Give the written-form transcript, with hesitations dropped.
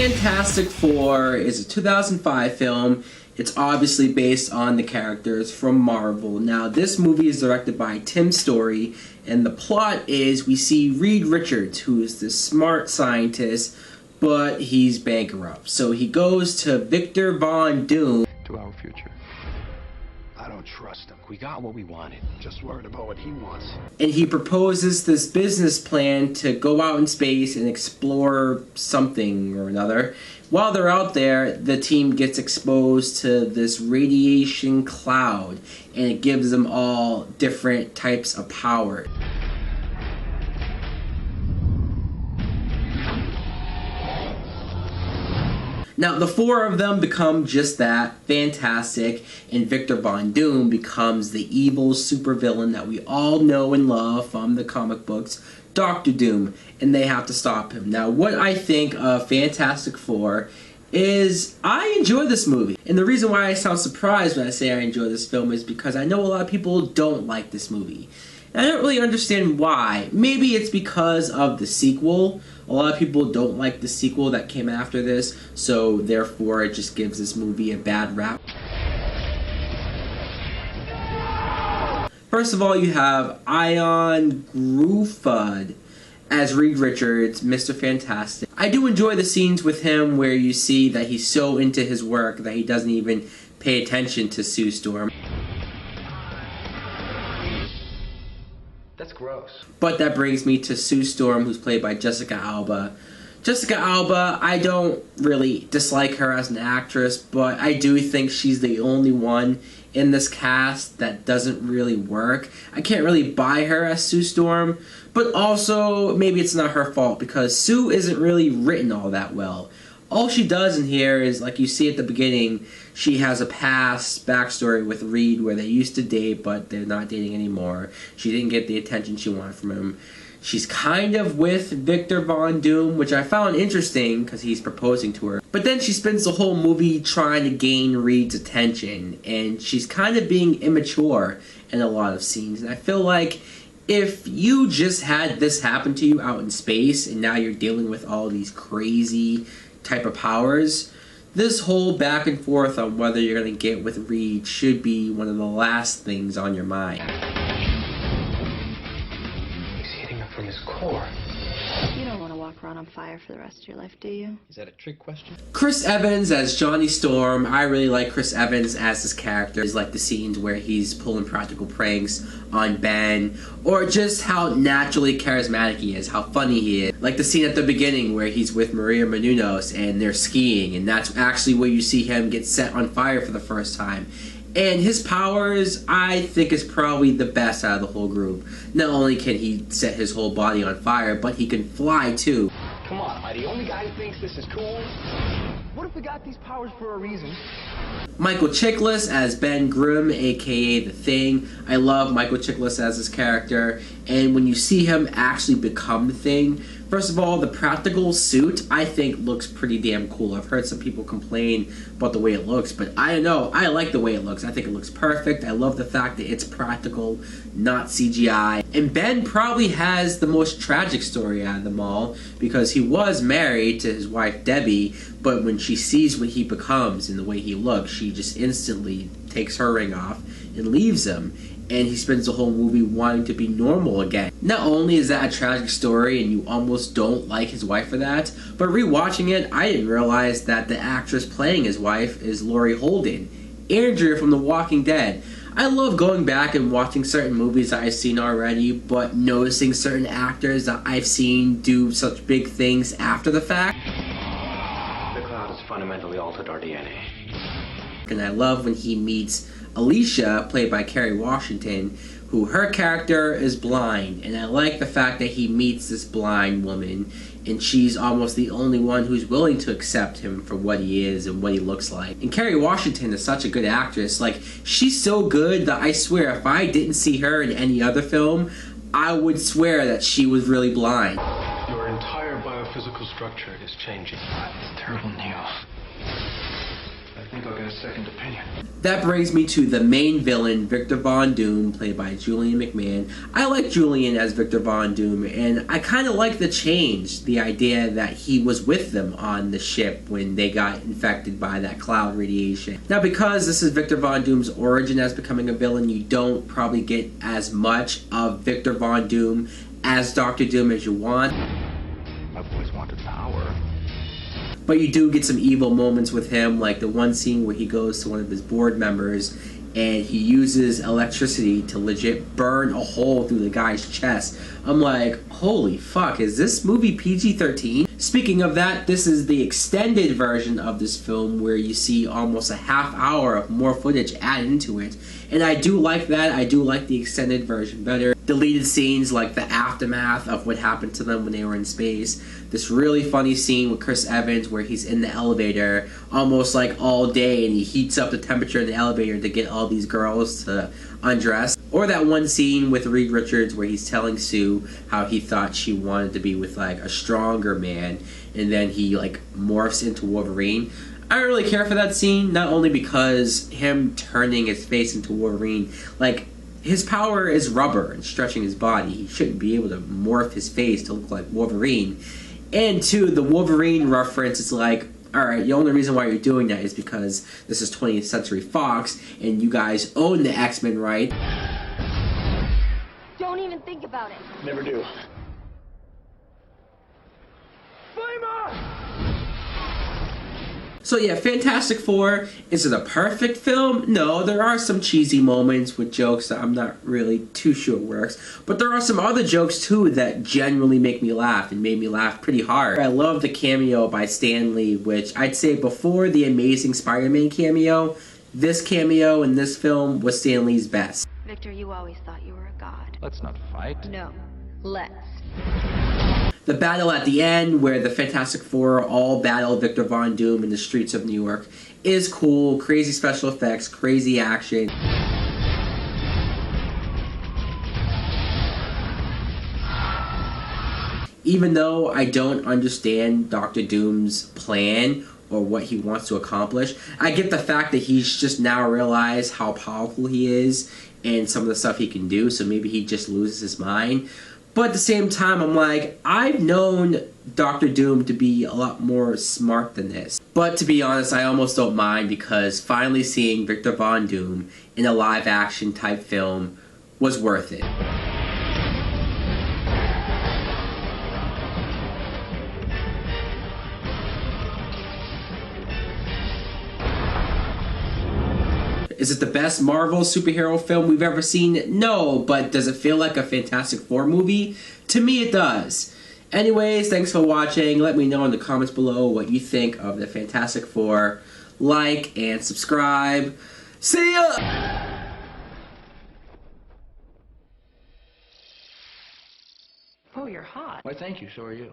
Fantastic Four is a 2005 film. It's obviously based on the characters from Marvel. Now, this movie is directed by Tim Story, and the plot is we see Reed Richards, who is this smart scientist, but he's bankrupt. So he goes to Victor Von Doom. To our future. I don't trust him. We got what we wanted. Just worried about what he wants. And he proposes this business plan to go out in space and explore something or another. While they're out there, the team gets exposed to this radiation cloud, and it gives them all different types of power. Now, the four of them become just that, fantastic, and Victor Von Doom becomes the evil supervillain that we all know and love from the comic books, Dr. Doom, and they have to stop him. Now, what I think of Fantastic Four is I enjoy this movie. And the reason why I sound surprised when I say I enjoy this film is because I know a lot of people don't like this movie. And I don't really understand why. Maybe it's because of the sequel. A lot of people don't like the sequel that came after this, so therefore it just gives this movie a bad rap. First of all, you have Ion Gruffudd as Reed Richards, Mr. Fantastic. I do enjoy the scenes with him where you see that he's so into his work that he doesn't even pay attention to Sue Storm. That's gross. But that brings me to Sue Storm, who's played by Jessica Alba. Jessica Alba, I don't really dislike her as an actress, but I do think she's the only one in this cast that doesn't really work. I can't really buy her as Sue Storm, but also maybe it's not her fault because Sue isn't really written all that well. All she does in here is, like you see at the beginning, she has a past backstory with Reed where they used to date, but they're not dating anymore. She didn't get the attention she wanted from him. She's kind of with Victor Von Doom, which I found interesting because he's proposing to her. But then she spends the whole movie trying to gain Reed's attention, and she's kind of being immature in a lot of scenes. And I feel like if you just had this happen to you out in space, and now you're dealing with all these crazy type of powers, this whole back and forth on whether you're going to get with Reed should be one of the last things on your mind. He's heating up from his core. You don't want to walk around on fire for the rest of your life, do you? Is that a trick question? Chris Evans as Johnny Storm. I really like Chris Evans as his character. It's like the scenes where he's pulling practical pranks on Ben, or just how naturally charismatic he is, how funny he is. Like the scene at the beginning where he's with Maria Menounos and they're skiing, and that's actually where you see him get set on fire for the first time. And his powers, I think, is probably the best out of the whole group. Not only can he set his whole body on fire, but he can fly too. Come on, am I the only guy who thinks this is cool? What if we got these powers for a reason? Michael Chiklis as Ben Grimm, aka The Thing. I love Michael Chiklis as his character, and when you see him actually become The Thing, first of all, the practical suit I think looks pretty damn cool. I've heard some people complain about the way it looks, but I don't know, I like the way it looks. I think it looks perfect. I love the fact that it's practical, not CGI. And Ben probably has the most tragic story out of them all, because he was married to his wife Debbie, but when she sees what he becomes and the way he looks, she just instantly takes her ring off and leaves him. And he spends the whole movie wanting to be normal again. Not only is that a tragic story and you almost don't like his wife for that, but rewatching it, I didn't realize that the actress playing his wife is Laurie Holden, Andrea from The Walking Dead. I love going back and watching certain movies that I've seen already, but noticing certain actors that I've seen do such big things after the fact. The cloud has fundamentally altered our DNA. And I love when he meets Alicia, played by Kerry Washington, who her character is blind, and I like the fact that he meets this blind woman, and she's almost the only one who's willing to accept him for what he is and what he looks like. And Kerry Washington is such a good actress. Like, she's so good that I swear if I didn't see her in any other film, I would swear that she was really blind. Your entire biophysical structure is changing. It's terrible news. I think I'll get a second opinion. That brings me to the main villain, Victor Von Doom, played by Julian McMahon. I like Julian as Victor Von Doom, and I kind of like the change, the idea that he was with them on the ship when they got infected by that cloud radiation. Now, because this is Victor Von Doom's origin as becoming a villain, you don't probably get as much of Victor Von Doom as Doctor Doom as you want. I've always wanted power. But you do get some evil moments with him, like the one scene where he goes to one of his board members and he uses electricity to legit burn a hole through the guy's chest. I'm like, holy fuck, is this movie PG-13? Speaking of that, this is the extended version of this film where you see almost a half hour of more footage added into it. And I do like that. I do like the extended version better. Deleted scenes like the aftermath of what happened to them when they were in space. This really funny scene with Chris Evans where he's in the elevator almost like all day and he heats up the temperature in the elevator to get all these girls to undress. Or that one scene with Reed Richards where he's telling Sue how he thought she wanted to be with like a stronger man, and then he like morphs into Wolverine. I don't really care for that scene, not only because him turning his face into Wolverine, like, his power is rubber and stretching his body. He shouldn't be able to morph his face to look like Wolverine. And two, the Wolverine reference is like, alright, the only reason why you're doing that is because this is 20th Century Fox and you guys own the X-Men, right? Don't even think about it. Never do. So yeah, Fantastic Four, is it a perfect film? No, there are some cheesy moments with jokes that I'm not really too sure works, but there are some other jokes too that genuinely make me laugh and made me laugh pretty hard. I love the cameo by Stan Lee, which I'd say before the Amazing Spider-Man cameo, this cameo in this film was Stan Lee's best. Victor, you always thought you were a god. Let's not fight. No, let's. The battle at the end, where the Fantastic Four all battle Victor Von Doom in the streets of New York, is cool. Crazy special effects, crazy action. Even though I don't understand Doctor Doom's plan or what he wants to accomplish, I get the fact that he's just now realized how powerful he is and some of the stuff he can do, so maybe he just loses his mind. But at the same time, I'm like, I've known Doctor Doom to be a lot more smart than this. But to be honest, I almost don't mind because finally seeing Victor Von Doom in a live-action type film was worth it. Is it the best Marvel superhero film we've ever seen? No, but does it feel like a Fantastic Four movie? To me, it does. Anyways, thanks for watching. Let me know in the comments below what you think of the Fantastic Four. Like and subscribe. See ya! Oh, you're hot. Why, thank you. So are you.